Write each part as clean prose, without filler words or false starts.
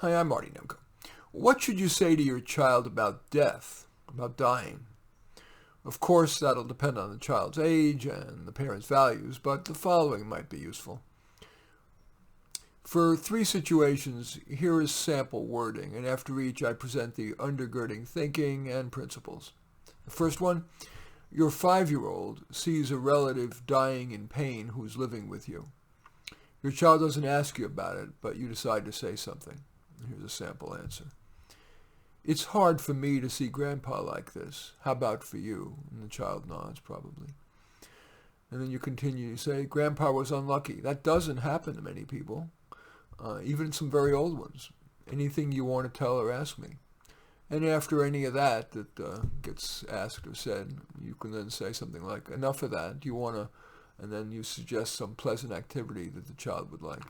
Hi, I'm Marty Nemko. What should you say to your child about death, about dying? Of course, that'll depend on the child's age and the parent's values, but the following might be useful. For 3 situations, here is sample wording, and after each I present the undergirding thinking and principles. The first one, your 5-year-old sees a relative dying in pain who's living with you. Your child doesn't ask you about it, but you decide to say something. Here's a sample answer. It's hard for me to see Grandpa like this. How about for you? And the child nods, probably. And then you continue, you say, Grandpa was unlucky. That doesn't happen to many people, even some very old ones. Anything you want to tell or ask me. And after any of that gets asked or said, you can then say something like, enough of that. Do you want to? And then you suggest some pleasant activity that the child would like.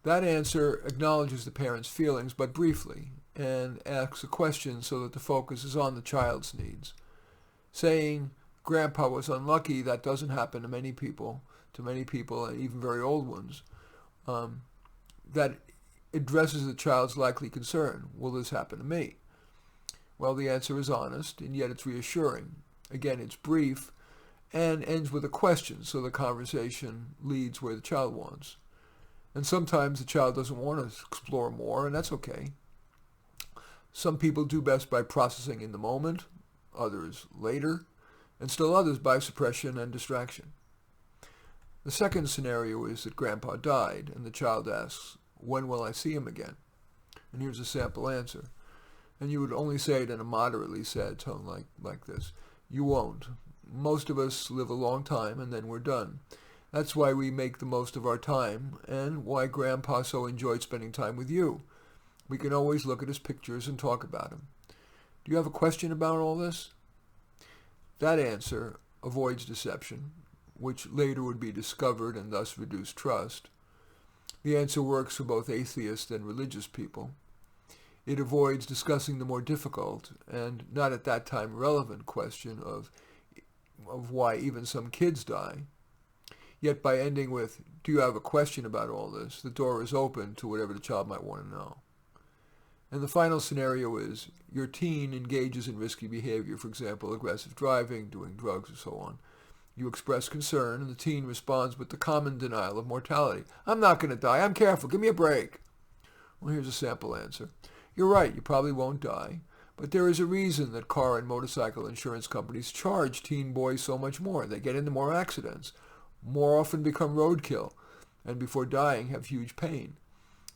That answer acknowledges the parent's feelings, but briefly, and asks a question so that the focus is on the child's needs. Saying, Grandpa was unlucky, that doesn't happen to many people, and even very old ones, that addresses the child's likely concern. Will this happen to me? Well, the answer is honest, and yet it's reassuring. Again, it's brief, and ends with a question, so the conversation leads where the child wants. And sometimes the child doesn't want to explore more, and that's okay. Some people do best by processing in the moment, others later, and still others by suppression and distraction. The second scenario is that Grandpa died, and the child asks, when will I see him again? And here's a sample answer. And you would only say it in a moderately sad tone like this. You won't. Most of us live a long time, and then we're done. That's why we make the most of our time, and why Grandpa so enjoyed spending time with you. We can always look at his pictures and talk about him. Do you have a question about all this? That answer avoids deception, which later would be discovered and thus reduce trust. The answer works for both atheist and religious people. It avoids discussing the more difficult and not at that time relevant question of why even some kids die. Yet by ending with, do you have a question about all this, the door is open to whatever the child might want to know. And the final scenario is, your teen engages in risky behavior, for example, aggressive driving, doing drugs, and so on. You express concern, and the teen responds with the common denial of mortality. I'm not going to die. I'm careful. Give me a break. Well, here's a sample answer. You're right. You probably won't die. But there is a reason that car and motorcycle insurance companies charge teen boys so much more. They get into more accidents, more often become roadkill, and before dying have huge pain.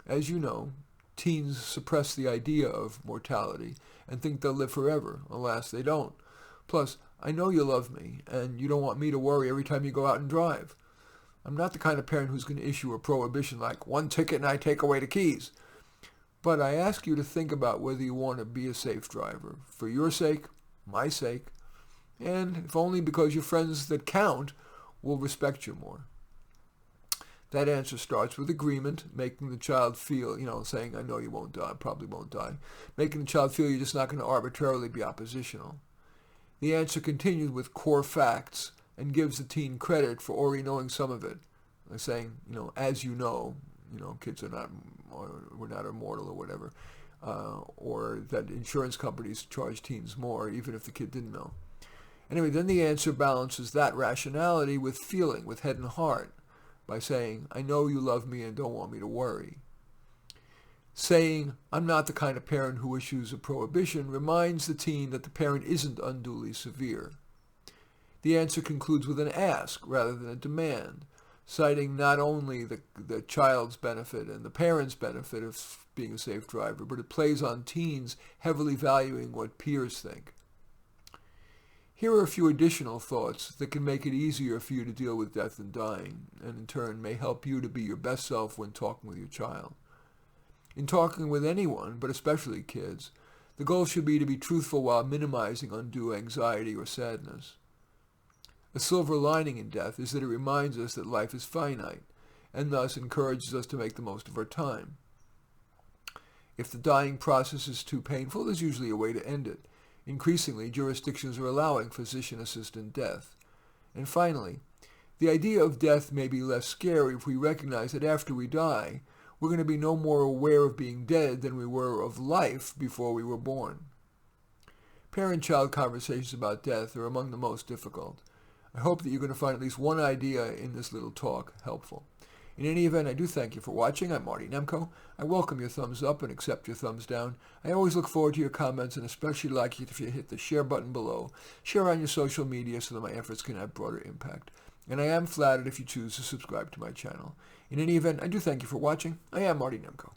As you know, teens suppress the idea of mortality and think they'll live forever. Alas, they don't. Plus, I know you love me, and you don't want me to worry every time you go out and drive. I'm not the kind of parent who's going to issue a prohibition like, 1 ticket and I take away the keys. But I ask you to think about whether you want to be a safe driver, for your sake, my sake, and if only because your friends that count will respect you more. That answer starts with agreement, making the child feel, saying, I know you won't die, probably won't die, making the child feel you're just not going to arbitrarily be oppositional. The answer continues with core facts and gives the teen credit for already knowing some of it, like saying, as you know, kids we're not immortal or whatever, or that insurance companies charge teens more, even if the kid didn't know. Anyway, then the answer balances that rationality with feeling, with head and heart, by saying, I know you love me and don't want me to worry. Saying, I'm not the kind of parent who issues a prohibition, reminds the teen that the parent isn't unduly severe. The answer concludes with an ask rather than a demand, citing not only the child's benefit and the parent's benefit of being a safe driver, but it plays on teens heavily valuing what peers think. Here are a few additional thoughts that can make it easier for you to deal with death and dying, and in turn may help you to be your best self when talking with your child. In talking with anyone, but especially kids, the goal should be to be truthful while minimizing undue anxiety or sadness. A silver lining in death is that it reminds us that life is finite, and thus encourages us to make the most of our time. If the dying process is too painful, there's usually a way to end it. Increasingly, jurisdictions are allowing physician-assisted death. And finally, the idea of death may be less scary if we recognize that after we die, we're going to be no more aware of being dead than we were of life before we were born. Parent-child conversations about death are among the most difficult. I hope that you're going to find at least one idea in this little talk helpful. In any event, I do thank you for watching. I'm Marty Nemko. I welcome your thumbs up and accept your thumbs down. I always look forward to your comments and especially like it if you hit the share button below. Share on your social media so that my efforts can have broader impact. And I am flattered if you choose to subscribe to my channel. In any event, I do thank you for watching. I am Marty Nemko.